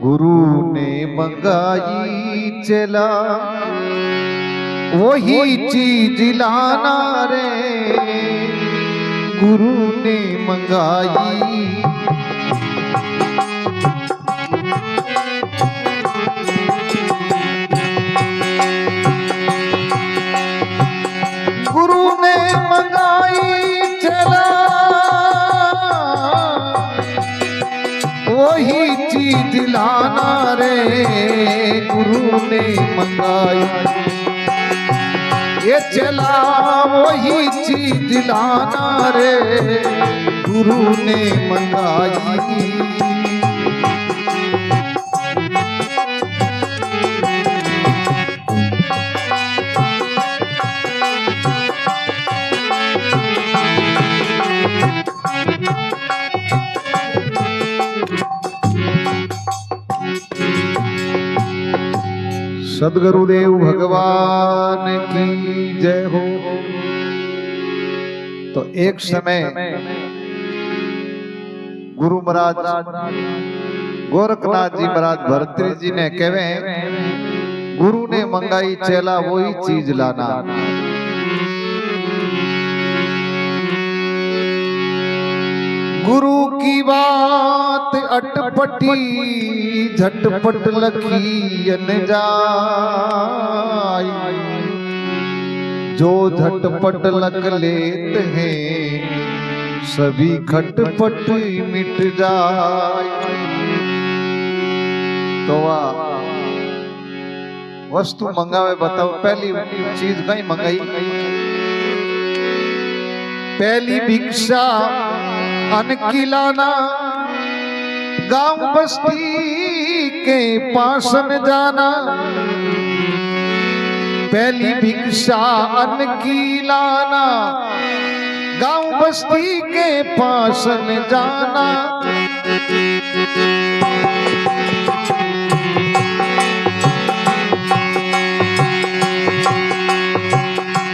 गुरु ने मंगाई चला वही चीज लाना रे, गुरु ने मंगाई। गुरु ने मंगाई चला वही चीज लाना रे, गुरु ने मंगाई। ये चला वही चीज लाना रे, गुरु ने मंगाई। सद्गुरुदेव भगवान की जय हो। तो एक समय गुरु महाराज गोरखनाथ जी महाराज भरतरी जी ने कहे, गुरु ने मंगाई चेला वही चीज लाना। गुरु की बात अटपटी झटपट लखी न जाय, जो झटपट लग लेते हैं सभी खटपट मिट जाए। तो वस्तु मंगावे बताओ, पहली चीज कहीं मंगाई? पहली भिक्षा अन्न की लाना, गांव बस्ती के पास न जाना। पहली भिक्षा अन्न की लाना, गांव बस्ती के पास न जाना।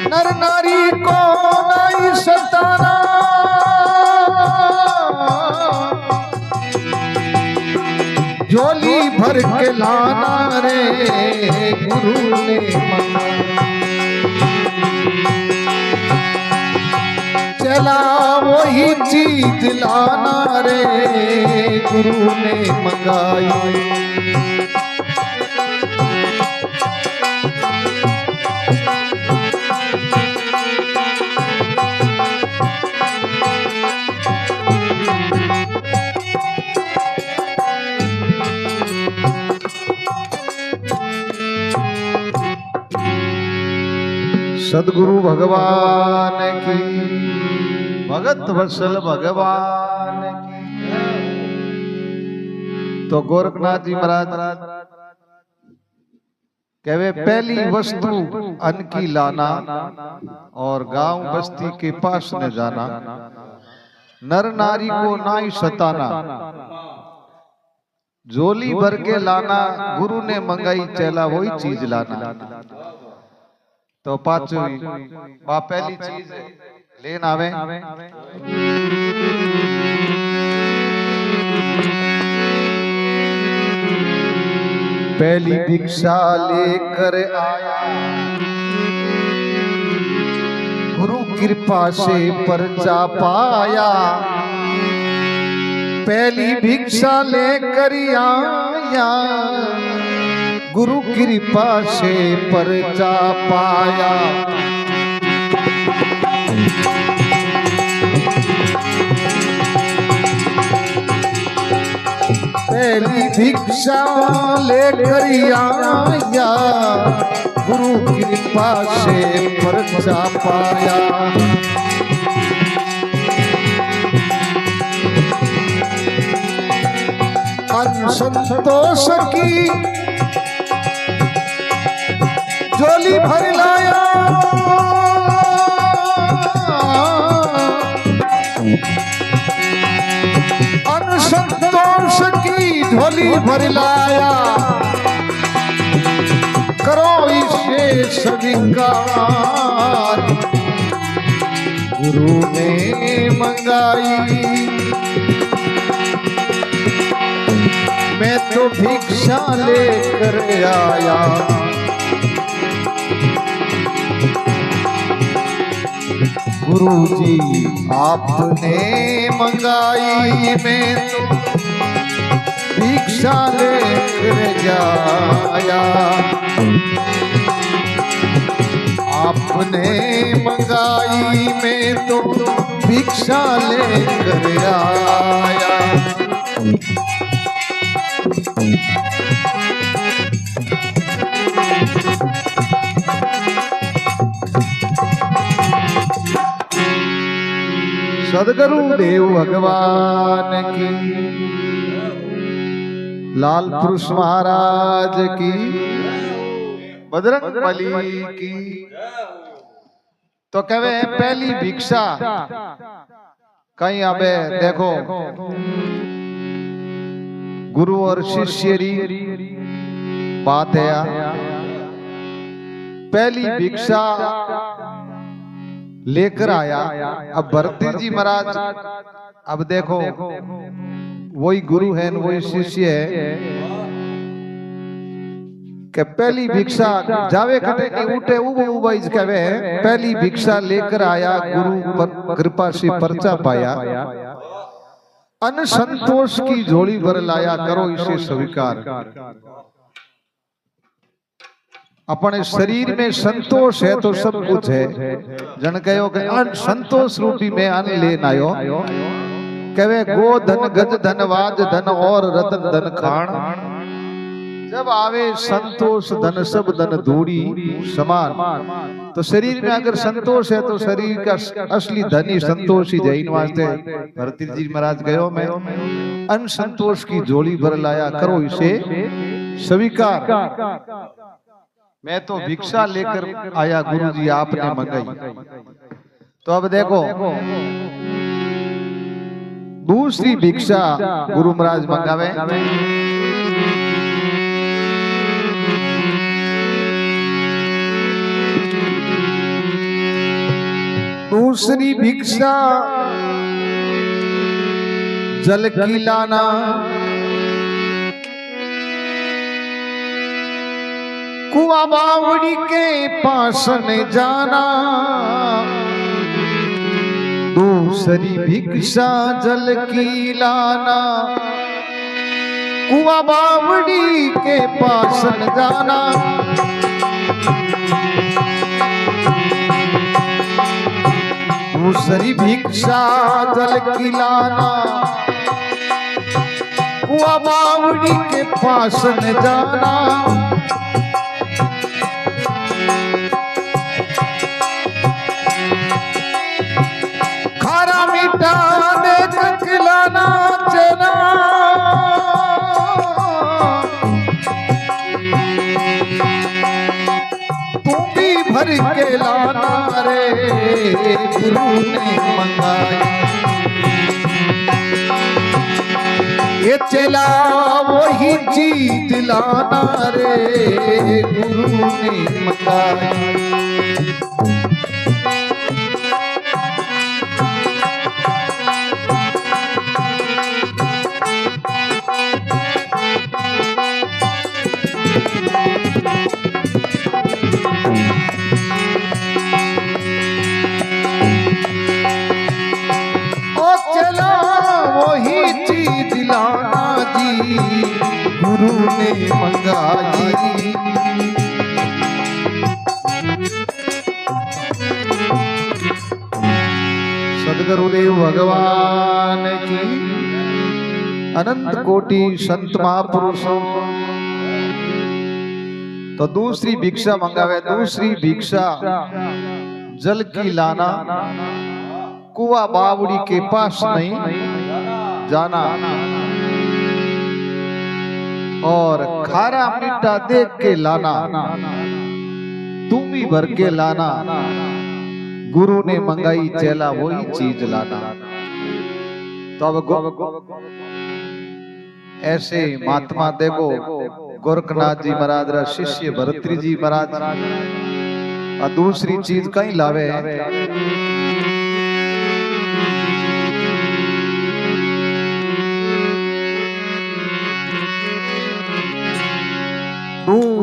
नर नारी को नहीं सताना, झोली भर के लाना रे, गुरु ने मंगाई। चला वही चीज लाना रे, गुरु ने मंगाई। सद्गुरु भगवान की, भगत वत्सल भगवान की। तो गोरखनाथ जी महाराज कहे, पहली वस्तु अन्न की लाना और गांव बस्ती के पास न जाना। नर नारी को ना ही सताना, झोली भर के लाना, गुरु ने मंगाई चेला वही चीज लाना। तो पांचवी पहली चीज लेन आवे। पहली भिक्षा लेकर आया, गुरु कृपा से परचा पाया। पहली भिक्षा लेकर आया, गुरु कृपा से परचा पाया। पहली भिक्षा लेकर आया, गुरु कृपा से परचा पाया। अन्न संतोष की झोली भर लाया, अन्न संतोष की झोली भर लाया। करो इसे स्वीकार, गुरु ने मंगाई। मैं तो भिक्षा लेकर आया। गुरुजी आपने मंगाई, मैं तो भिक्षा लेकर जाया। आपने मंगाई, मैं तो भिक्षा लेकर आया। सदगुरु देव भगवान की, लाल पुरुष महाराज की, बजरंग बली की। तो कहे पहली भिक्षा कहीं अबे देखो गुरु और शिष्य री बात है। पहली भिक्षा लेकर आया। अब भरती जी महाराज, अब देखो वही गुरु है वही शिष्य है कि पहली भिक्षा जावे खटे नहीं उठे उबाइज कहे पहली भिक्षा लेकर आया। गुरु पर कृपा से पर्चा पाया, अन संतोष की झोली भर लाया, करो इसे स्वीकार। अपने शरीर में संतोष है तो सब कुछ है। जन कहो कि अन संतोष रूपी में अन्न लेना आयो। कहे गो धन गज धन वाज धन और रतन धन खान। जब आवे संतोष धन सब धन धूड़ी समान। तो शरीर में अगर संतोष है तो शरीर का असली धन ही संतोष ही जैन वास्ते भरती जी महाराज गयो मैं अन संतोष की झोली भर लाया, करो इसे स्वीकार। मैं तो भिक्षा लेकर आया, गुरुजी आपने मंगाई। तो अब देखो दूसरी भिक्षा गुरु महाराज मंगावे। दूसरी भिक्षा जल की लाना। कुआ बावड़ी के पास न जाना। दूसरी भिक्षा जल की लाना। कुआ बावड़ी के पास न जाना। दूसरी भिक्षा जल की लाना। कुआ बावड़ी के पास न जाना। खारा मीठा देख खिलाना चना। तू भी भर के लाना रे, गुरु ने मंगाई। ये चला वही चीज लाना रे, गुरु ने मंगाई। गुरु ने मंगाई। सदगुरुदेव भगवान की अनंत कोटि संत महापुरुषों। तो दूसरी भिक्षा मंगावे। दूसरी भिक्षा जल की लाना। कुआ बावड़ी के पास नहीं जाना। और खारा मीठा देख के लाना। तुम भी भर के लाना। गुरु ने मंगाई चेला वही चीज लाना। तो अब ऐसे महात्मा देखो गोरखनाथ जी महाराज शिष्य भरतरी जी महाराज और दूसरी चीज कहीं लावे।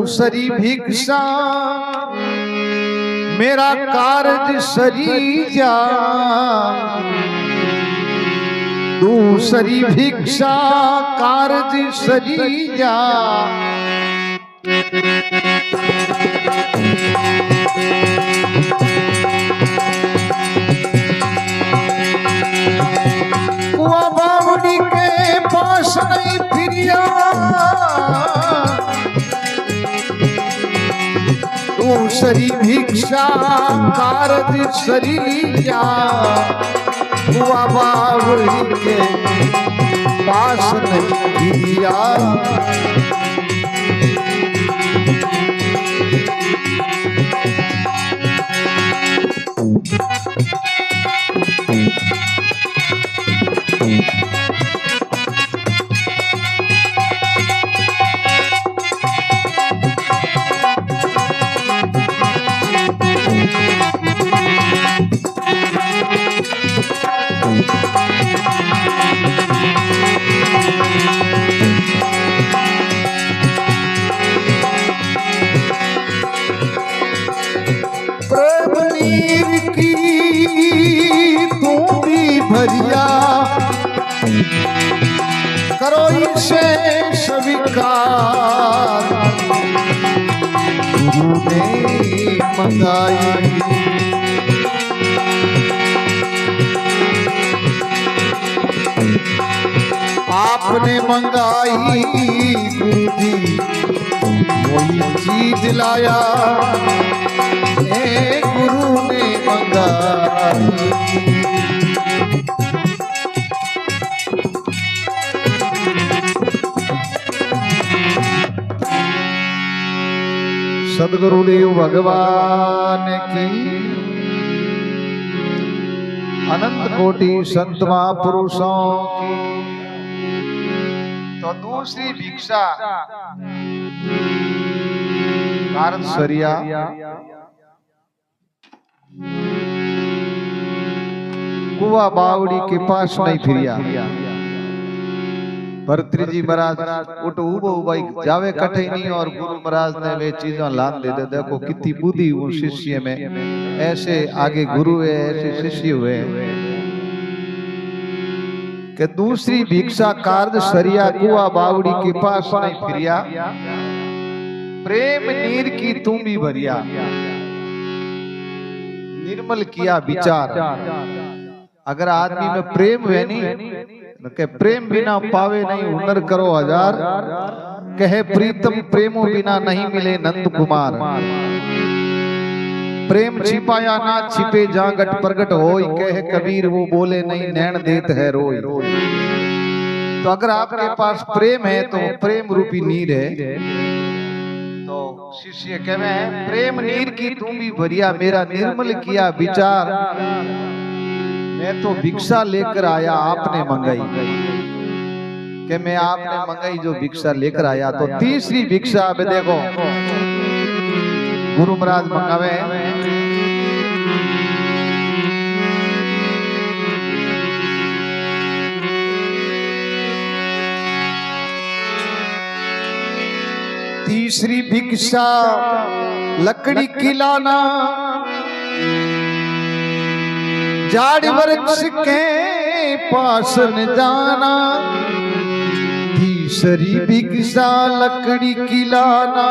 दूसरी भिक्षा मेरा कारज सरी जा, दूसरी भिक्षा कारज सरी जा। कुआ बावड़ी के पास नहीं फिरिया, दूसरी भिक्षा कारज सरी जा। कुआ बावड़ी के पास नहीं फिरिया, भरिया करो इसे स्वीकार। गुरु ने मंगाई आपने मंगाई, गुरु जी वही चीज लाया, गुरु ने मंगाई। सदगुरुदेव भगवान की अनंत कोटि संत महापुरुषों की। तो दूसरी भिक्षा भारत सरिया कुआ बावड़ी के पास नहीं फिरिया। भरतरी जी महाराज उठ उबो उबाई जावे कटे नहीं, और गुरु महाराज ने वे चीजें लान दे दे। देखो कितनी बुद्धि उस शिष्य में, ऐसे आगे गुरु है ऐसे शिष्य हुए कि दूसरी भिक्षा कार्य सरिया कुआ बावड़ी के पास नहीं फिरिया। प्रेम नीर की तुम भी भरिया, निर्मल किया विचार। अगर आदमी में प्रेम है नहीं के प्रेम बिना पावे नहीं, हुनर करो हजार। कहे प्रीतम प्रेमो बिना नहीं मिले नंद कुमार। प्रेम छिपाया ना छिपे जागट प्रगट होई, कहे कबीर वो बोले नहीं नैन देत है रोई। तो अगर आपके पास प्रेम है तो प्रेम रूपी नीर है। तो शिष्य कहे प्रेम नीर की तुम भी भरिया, मेरा निर्मल किया विचार। मैं तो भिक्षा लेकर आया आपने मंगाई, कि मैं आपने मंगाई जो भिक्षा लेकर आया। तो तीसरी भिक्षा अब देखो गुरु महाराज मंगावे। तीसरी भिक्षा लकड़ी की लाना, झाड़ वृक्ष के पास न जाना। तीसरी भिक्षा लकड़ी की लाना,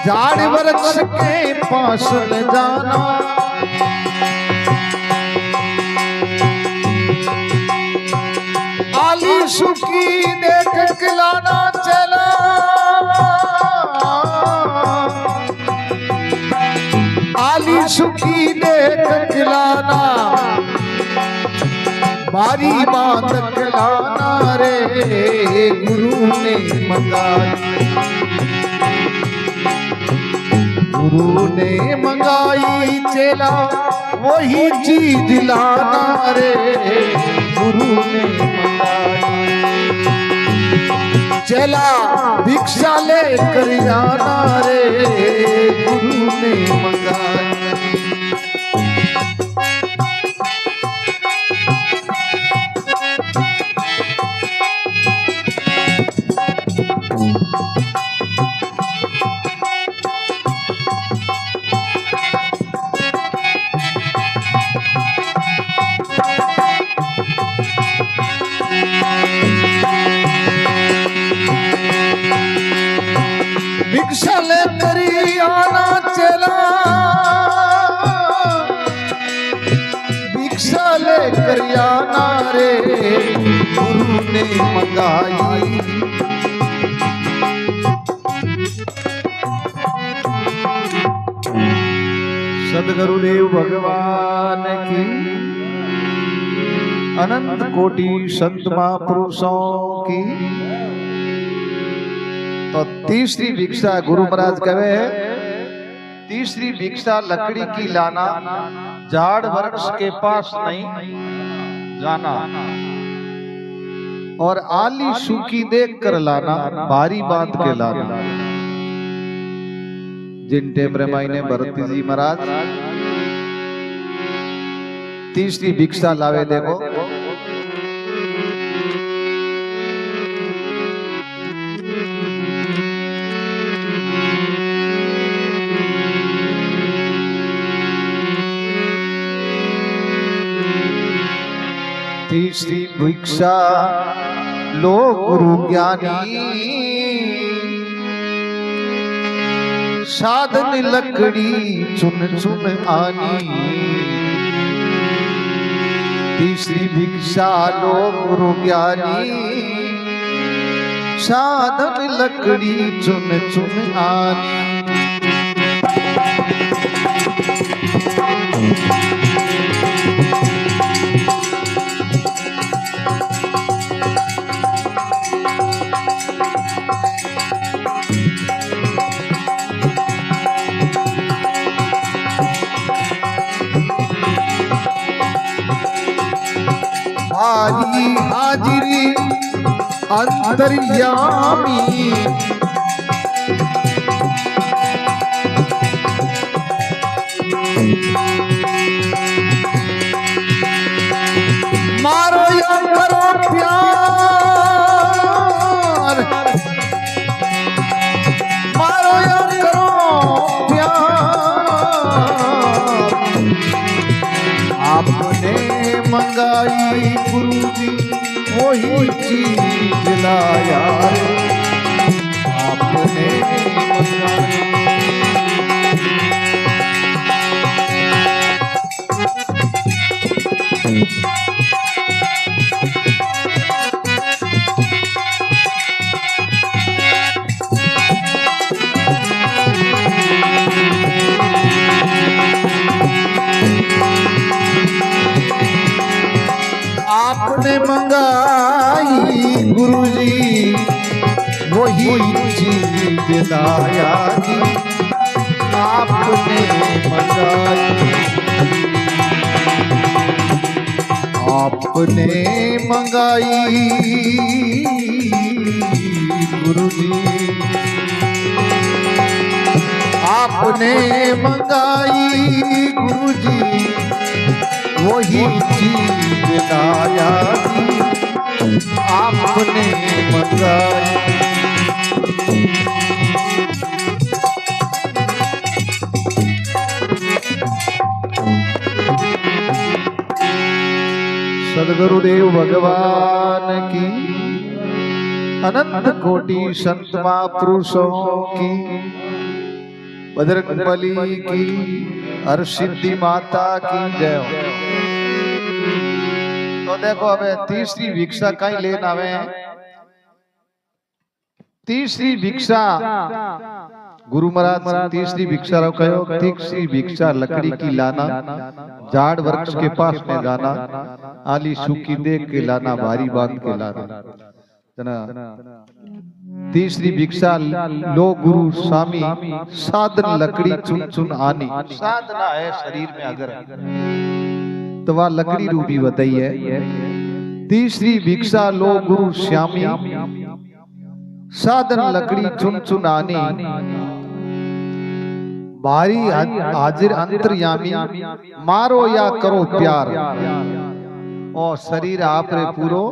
झाड़ वृक्ष के पास न जाना। आली सुखी देख खिलाना चला, आली सुखी देख खिलाना। बारी बात खिलाना रे गुरु ने मंगाई, गुरु ने मंगाई चेला वही चीज लाना रे गुरु ने मंगाई। चेला भिक्षा लेकर आना रे गुरु ने मंगाई। भिक्षा लेकर आना रे गुरु ने मंगाई। सदगुरुदेव भगवान की अनंत कोटि संत महापुरुषों की। तो तीसरी भिक्षा गुरु महाराज कहे, तीसरी भिक्षा लकड़ी की लाना, झाड़ वृक्ष के पास नहीं जाना, और आली सूखी देख कर लाना, भारी बांध के लाना। जिन टेम मायने भरती जी महाराज तीसरी भिक्षा लावे देखो। तीसरी भिक्षा लो गुरु ज्ञानी, साधन लकड़ी चुन चुन आनी। तीसरी भिक्षा लो गुरु ज्ञानी, साधन लकड़ी चुन चुन आनी। भारी हाजिरी अंतर्यामी, मारो या करो प्यार, मारो या करो प्यार। आपने मंगाई गुरु जी वही चीज लाया रे, आपने मंगाई। आपने मंगाई गुरुजी वही चीज लाया जी, आपने मंगाई, आपने मंगाई गुरुजी, आपने मंगाई गुरुजी वही चीज लाया जी, आपने मंगाई। सदगुरुदेव भगवान की अनंत कोटि संत महापुरुषों की, बजरंगबली की, हर सिद्धि माता की जय हो। तो देखो अबे तीसरी भिक्षा कहीं लेना आवे। तीसरी भिक्षा गुरु महाराज तीसरी भिक्षा रो कहो, तीसरी भिक्षा लकड़ी की लाना, झाड़ वृक्ष के पास में जाना, आली सूखी देख के लाना, भारी बांध के लाना। तीसरी भिक्षा लो गुरु स्वामी, साधन लकड़ी चुन चुन आनी। साधना है शरीर में अगर तो वह लकड़ी रूपी बताई है। तीसरी भिक्षा लो गुरु श्यामी, साधन लकड़ी चुन चुन आनी। भारी हाजिर अंतर्यामी, मारो या करो प्यार, और शरीर आप रे पूरो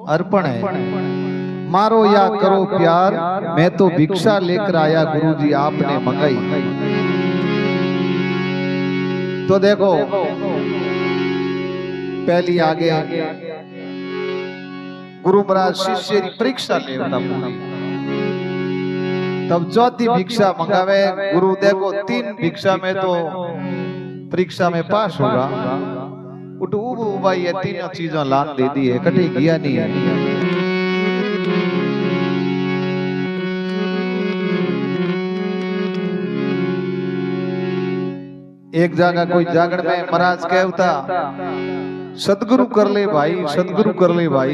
अर्पण है। मारो या करो प्यार, मैं तो भिक्षा लेकर आया गुरुजी आपने मंगाई। तो देखो पहली आगे गुरु महाराज शिष्य की परीक्षा लेता पूरी, तब चौथी भिक्षा मंगावे गुरु। देखो 3 भिक्षा में तो परीक्षा में पास होगा, उठ भाई ये तीनों चीजों लान दे दी है, कटे गया नहीं है। एक जगह कोई जागरण में महाराज कहता सदगुरु कर ले भाई, सदगुरु कर ले भाई।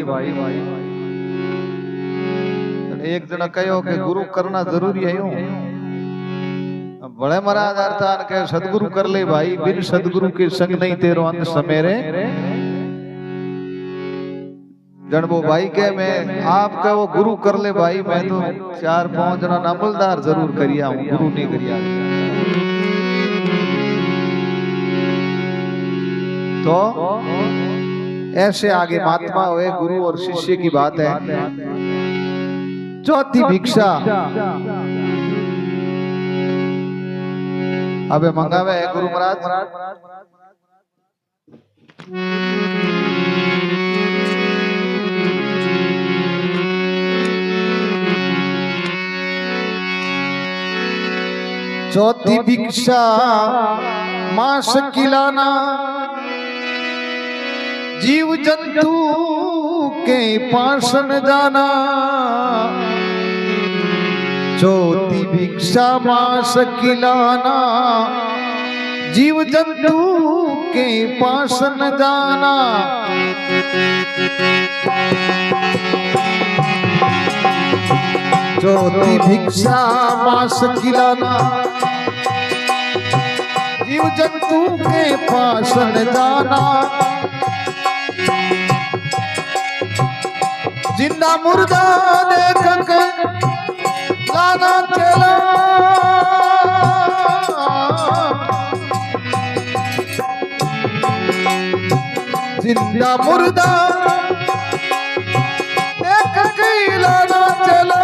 एक जना कहो कि गुरु करना जरूरी है यूं, बड़े महाराज अर्थान के सदगुरु कर ले भाई, बिन सदगुरु के संग नहीं तेरो अंत समेरे। जन वो भाई के मैं आपका वो गुरु कर ले भाई, मैं तो 4-5 जना अमलदार जरूर करिया हूं, गुरु नहीं करिया। तो ऐसे आगे महात्मा हुए, गुरु और शिष्य की बात है। चौथी भिक्षा अबे मंगावे है गुरु महाराज। चौथी भिक्षा मांस खिलाना, जीव जंतु के पास न जाना। चौथी भिक्षा मांस खिलाना, जीव जंतु के पास न जाना। चौथी भिक्षा मांस खिलाना, जीव जंतु के पास न जाना। जिंदा मुर्दा देख के लाना चला, जिंदा मुर्दा देख के लाना चला।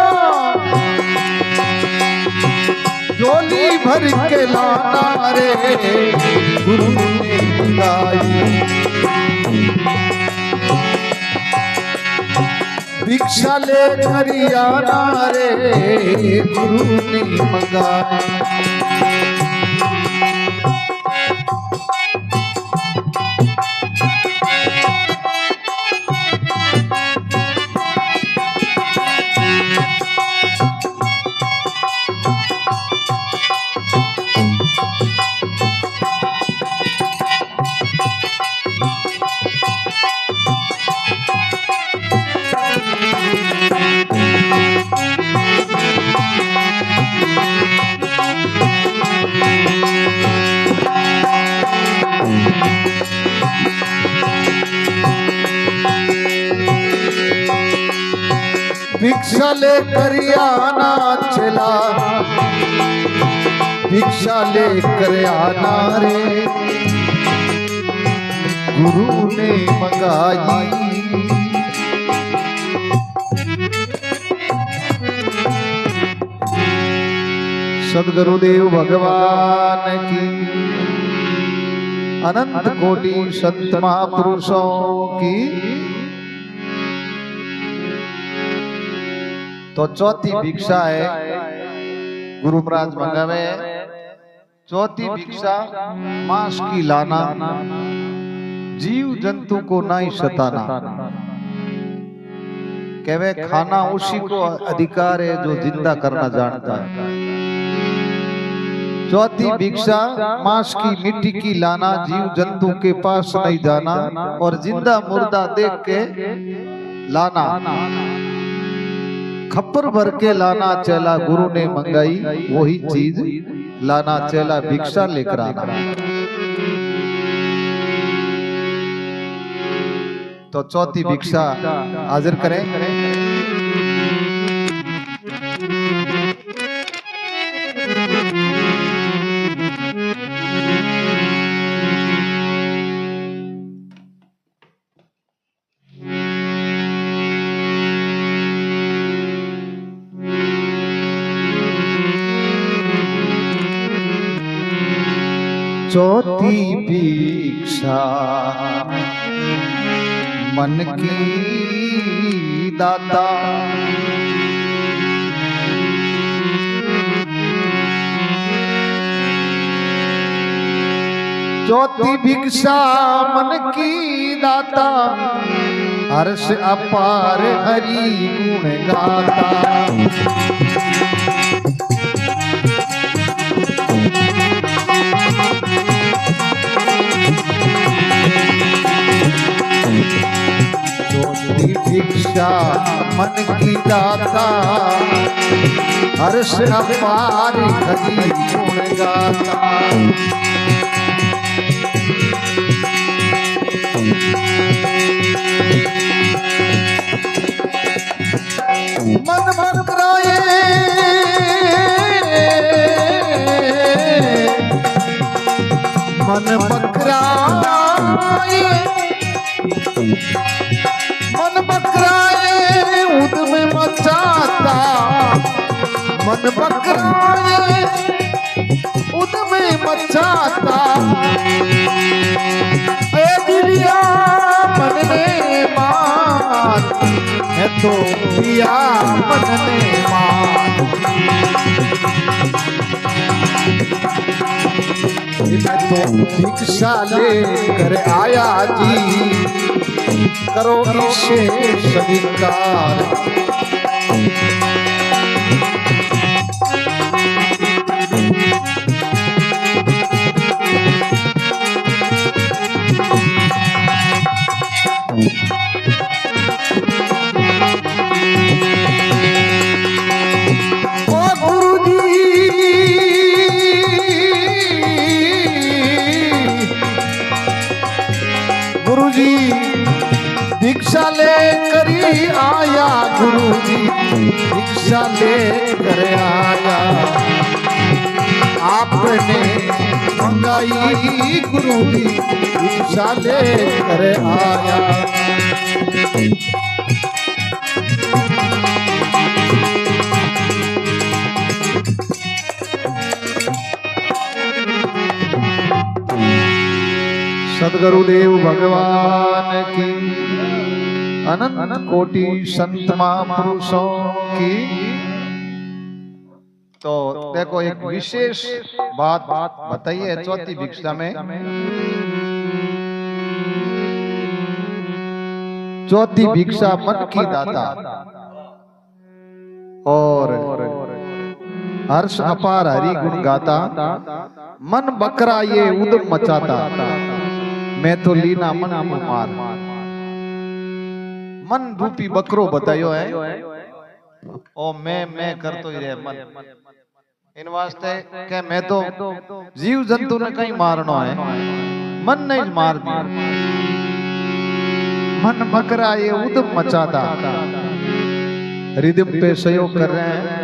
झोली भर के लाना रे गुरु ने बुलाई। भिक्षा ले कर आना रे गुरु ने मंगाई। भिक्षा लेकर आना चला, भिक्षा लेकर आना रे गुरु ने मंगाई। सद्गुरुदेव भगवान की, अनंत कोटि संत महापुरुषों की। तो चौथी भिक्षा है गुरु महाराज मंगावे। चौथी भिक्षा मांस की लाना, जीव जंतु को नहीं सताना। कहवे खाना उसी को अधिकार है जो जिंदा करना जानता है। चौथी भिक्षा मांस की मिट्टी की लाना, जीव जंतु के पास नहीं जाना और जिंदा मुर्दा देख के लाना। खप्पर भर के लाना चला गुरु ने मंगाई, वही चीज लाना चला भिक्षा लेकर आना। तो चौथी भिक्षा हाजिर करें। चौथी भिक्षा मन की दाता, चौथी भिक्षा मन की दाता, हर्ष अपार हरि गुण गाता। चौथी भिक्षा मन की दाता, हर्ष अपार हरि गुण गाता। मन बकराए मन बकराए मन बकराए उद में मचाता, मन बकराए उद में मचाता। ए दिलिया मन ने मान है तो दिया मन ने मान। मैं तो भिक्षा लेकर आया जी, करो इसे स्वीकार। गुरुजी भिक्षा लेकर आया, गुरुजी भिक्षा लेकर आया। आपने मंगाई गुरुजी भिक्षा लेकर आया। सदगुरुदेव भगवान की, अनंत कोटि संत महापुरुषों की। तो देखो एक विशेष बात बताइए चौथी भिक्षा में। चौथी भिक्षा मन की दाता और हर्ष अपार हरि गुण गाता। मन बकरा ये उदम मचाता, मैं तो लीना मन मार। मन रूपी बकरो बतायो है ओ मैं कर तो ही रहे मन। इन वास्ते के मैं तो जीव जंतु ने कहीं मारना है, मन नहीं मार दिया। मन बकरा ये उदम मचाता, रिदम पे सहयोग कर रहे हैं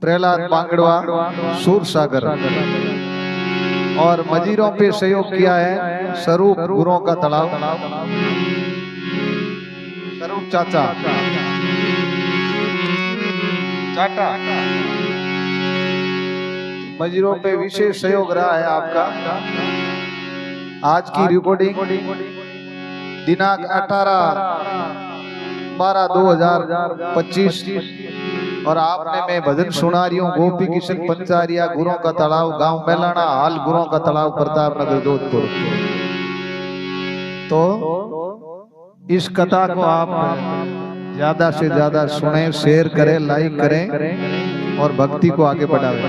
प्रहलाद बांगड़वा सूर सागर, और मजीरों पे सहयोग किया है स्वरूप गुरुओं का तालाब, स्वरूप चाचा चाटा। मजीरों पे विशेष सहयोग रहा है आपका। आज की रिकॉर्डिंग दिनांक 18/12/2025 और आपने मैं भजन सुना रही हूँ गोपी किशन पंचारिया गुरुओं का तालाब, गांव मेलाना, हाल गुरुओं का तालाब, प्रताप नगर, जोधपुर। तो इस कथा को आप ज्यादा से ज्यादा सुने, शेयर करें, लाइक करें और भक्ति को आगे बढ़ावें।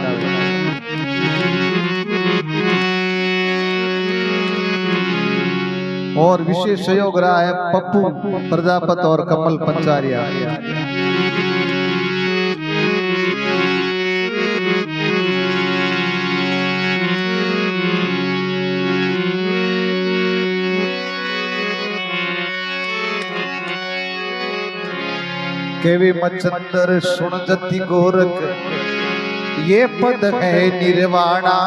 और विशेष सहयोग रहा है पप्पू प्रजापत और कमल पंचारिया। केवी मचंदर सुन जति गोरख, ये पद है निर्वाणा।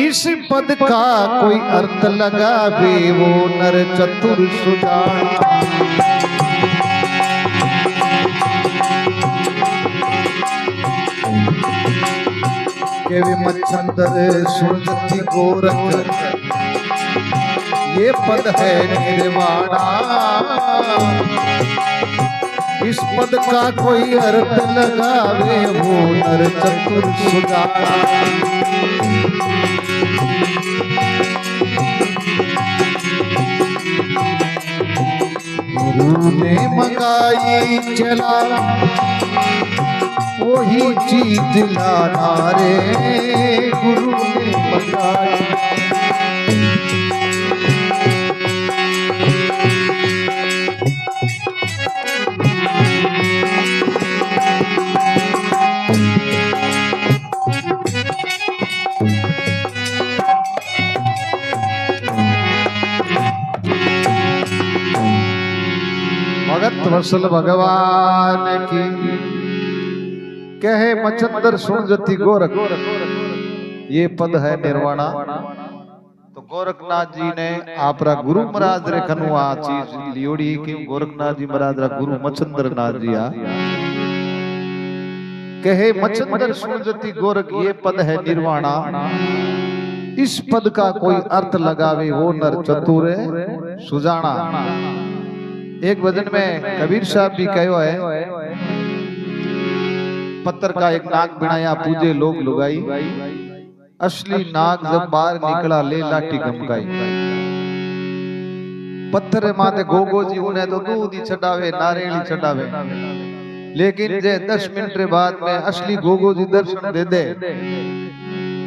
इस पद का कोई अर्थ लगावे वो नर चतुर सुजाना। केवी मचंदर सुन जति गोरख, ये पद है निर्वाणा। इस पद का कोई अर्थ लगावे वो नर चतुर सुजाना। गुरु ने मंगाई चला वही चीज लाना रे, गुरु ने मंगाई। भगत वत्सल भगवान की कहे मचंदर सुन जति गोरख, ये पद है निर्वाणा। तो गोरखनाथ जी ने आपरा गुरु महाराज रे कनु आ चीज लियोड़ी कि गोरखनाथ जी महाराज रा गुरु मचंदर नाथ जी आ कहे मचंदर सुन जति गोरख, ये पद है निर्वाणा। इस पद का कोई अर्थ लगावे वो नर चतुर सुजाना। एक भजन में कबीर साहब भी कहो है, पत्थर का एक नाग बनाया पूजे लोग लुगाई, असली नाग जब बाहर निकला ले लाठी गमकाई। पत्थर माथे गोगो जी उन्हें तो दूध ही छटावे नारियल छटावे, लेकिन जे 10 मिनट के बाद में असली गोगो जी दर्शन दे दे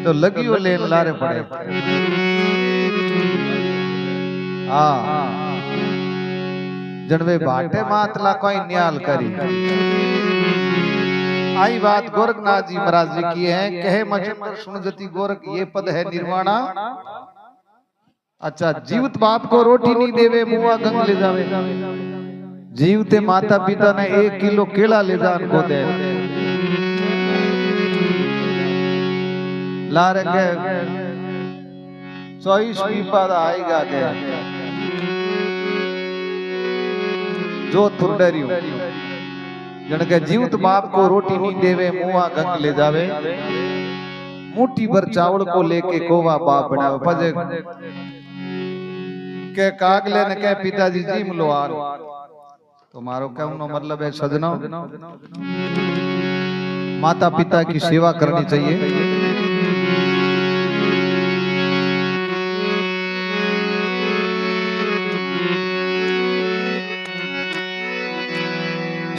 तो लगी वो ले लारे पड़े। जनवे बाटे मातला कोई न्याल करी। आई बात गोरखनाथ जी महाराज जी की है, कहे मचंदर सुन जति गोरख, ये पद है निर्वाणा। अच्छा, जीवित बाप को रोटी नहीं देवे मुआ गंग ले जावे, जीवते माता पिता ने 1 किलो केला ले जान को दे लारे के 24 पीपा आएगा के जो तुरडरियो जन के जीवित बाप को रोटी नहीं देवे मुआ गंग ले जावे, मुट्ठी भर चावल को लेके कोवा बाप बनावे पजे के कागले ने के पिताजी जी मिलवार। तो मारो कहनो मतलब है सजना, माता पिता की सेवा करनी चाहिए।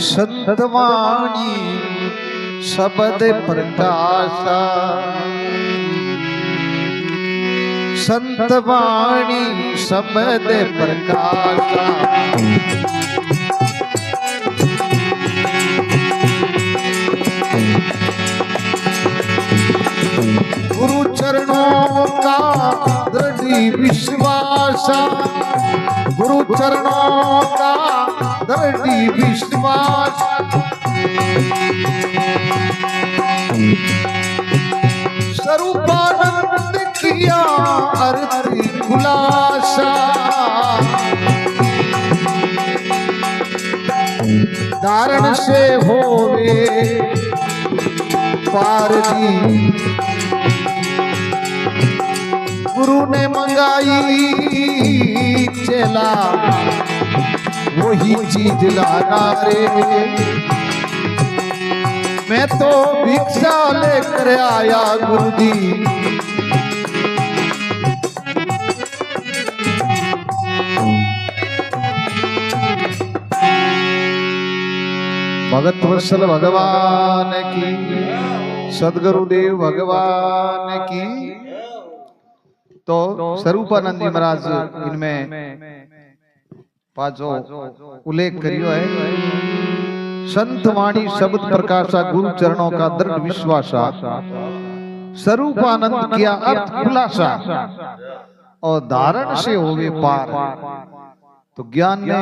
संतवाणी शब्द प्रकाशा, संतवाणी शब्द प्रकाशा। गुरु चरणों का दृढ़ विश्वास, गुरु चरणों का दृढ़ विश्वास। स्वरूपानंद किया अर्थ खुलासा, धारण से होवे पार जी। गुरु ने मंगाई चला वही चीज लाना रे, मैं तो भिक्षा लेकर आया गुरु जी। भगत वत्सल भगवान की, सदगुरुदेव भगवान की। तो स्वरूपानंद जी महाराज इनमें पांचो उल्लेख करियो है। संत वाणी शब्द प्रकाशा, गुरु चरणों का दृढ़ विश्वासा। स्वरूपानंद किया अर्थ खुलासा, और धारण से होवे पार। तो ज्ञान ने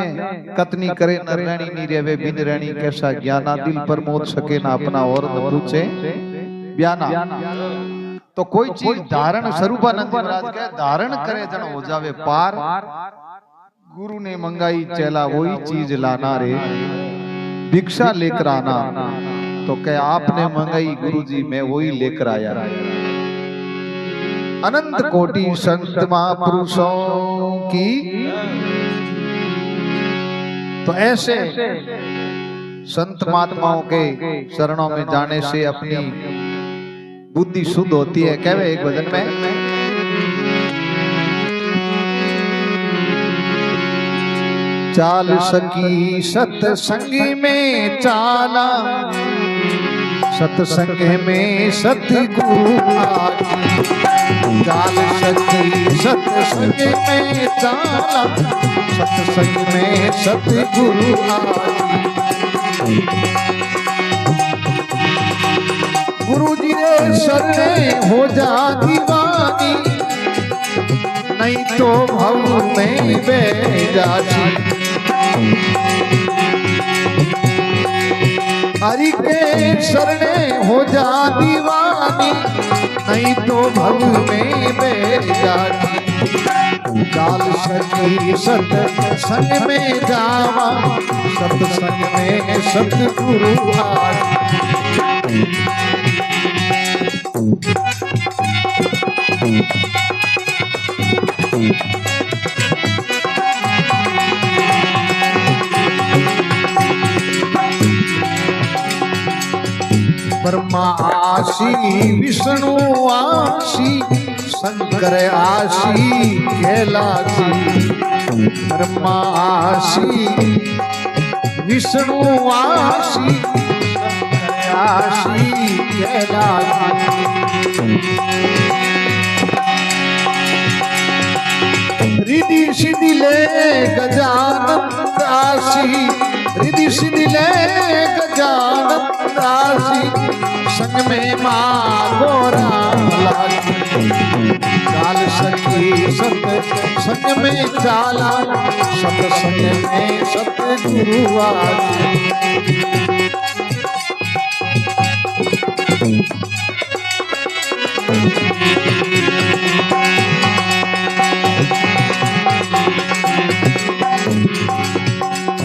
कतनी करे न रहनी नहीं रेवे बिन रहनी, कैसा ज्ञाना दिल पर मोद सके ना अपना और न पूछे बयाना। तो कोई चीज धारण, स्वरूपानंद महाराज के धारण करे जन हो जावे पार। गुरु ने मंगाई चेला वही चीज लाना रे, भिक्षा लेकर आना। तो क्या आपने मंगाई गुरुजी, मैं वही लेकर आया। अनंत कोटि संत महापुरुषों की। तो ऐसे संत महात्माओं के चरणों में जाने से अपनी बुद्धि शुद्ध होती है। कहवे एक भजन में, चाल सकी सत्संग में चाला, सत्संग में सतगुरु आजी। चाल सकी सत्संग में चाला, सत्संग में सतगुरु आजी। गुरु जी रे शरणे हो जा दीवानी, नहीं तो भव में बह जाती। हरि के शरणे हो जा दीवानी, नहीं तो भव में बह जाती। चाल सकी सत्संग में जावा, सत्संग में सतगुरु आजी। ब्रह्मा आशी विष्णु आशी, शंकर आशी कैलाशी। ब्रह्मा आशी विष्णु आशी, शंकर आशी कैलाशी। रिद्धि सिद्धि ले गजानन आशी, रिद्धि सिद्धि ले गजानन आशी। संग में माँ गोरा लागी, चाल सकी सत्संग में चाला, सत्संग में सतगुरु आजी।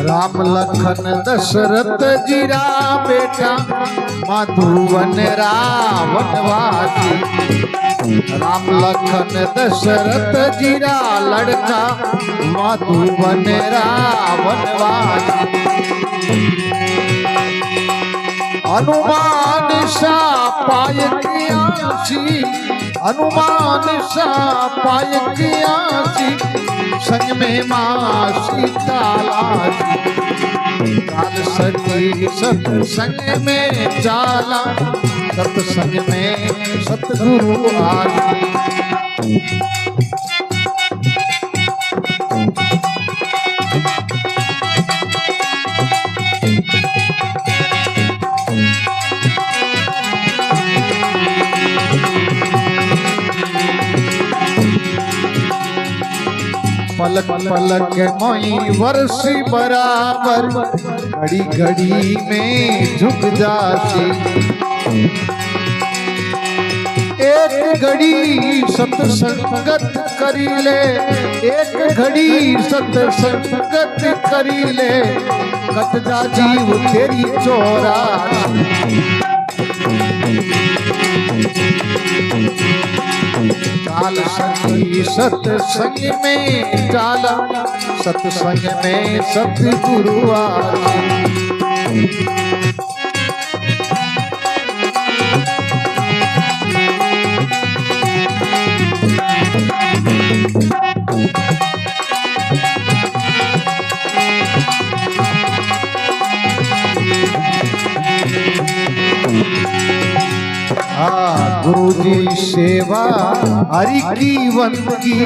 राम लखन दशरथ जीरा बेटा, मधुवन रावण वासी। राम लखन दशरथ जीरा लड़का, मधुवन रावण वासी। हनुमान सा पाय की आसी, हनुमान सा पाय की आसी। संग में माँ सीता लाजी, चाल सकी सत्संग में चाला, सत्संग में सतगुरु आजी। पलक पलक मोई वर्षी बराबर, घड़ी घड़ी में झुक जासी। एक घड़ी सत्संगत करी ले, एक घड़ी सत्संगत करी ले। कट जा जीव तेरी चौरासी। चाल सकी सत्संग में चाला, सत्संग में सतगुरु आजी। गुरु जी सेवा हरि की बंदगी,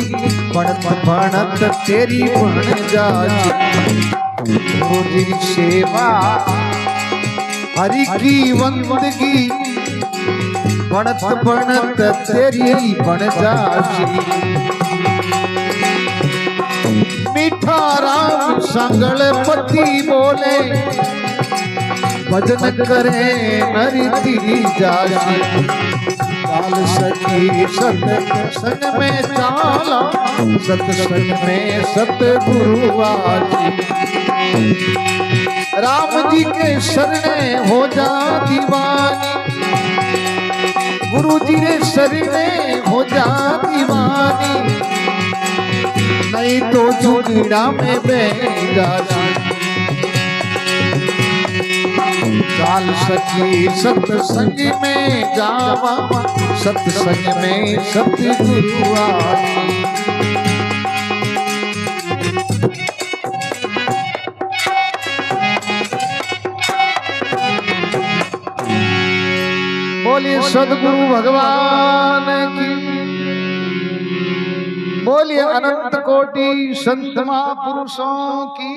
पढ़त पढ़त तेरी बन जाती। गुरु जी सेवा हरि की बंदगी, पढ़त पढ़त तेरी बन जाती। मीठा राम संगल पति बोले, भजन करे नरी तेरी जासी। चाल सकी सत्संग में चाला, सत्संग में सतगुरु आजी। राम जी के शरणे हो जा दीवानी, गुरु जी रे शरणे हो जा दीवानी। नहीं तो झुगड़ा में बह जासी। चाल सखी सत्संग में जावा, सत्संग में सतगुरु आवा। बोलिए सदगुरु भगवान की, बोलिए अनंत कोटि संत महापुरुषों की,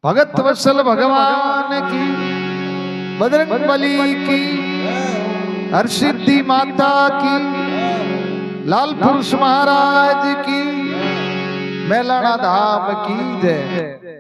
भगत वत्सल भगवान की, बजरंग बली की, हरसिद्धि माता की, लाल पुरुष महाराज की, मेलाना धाम की जय।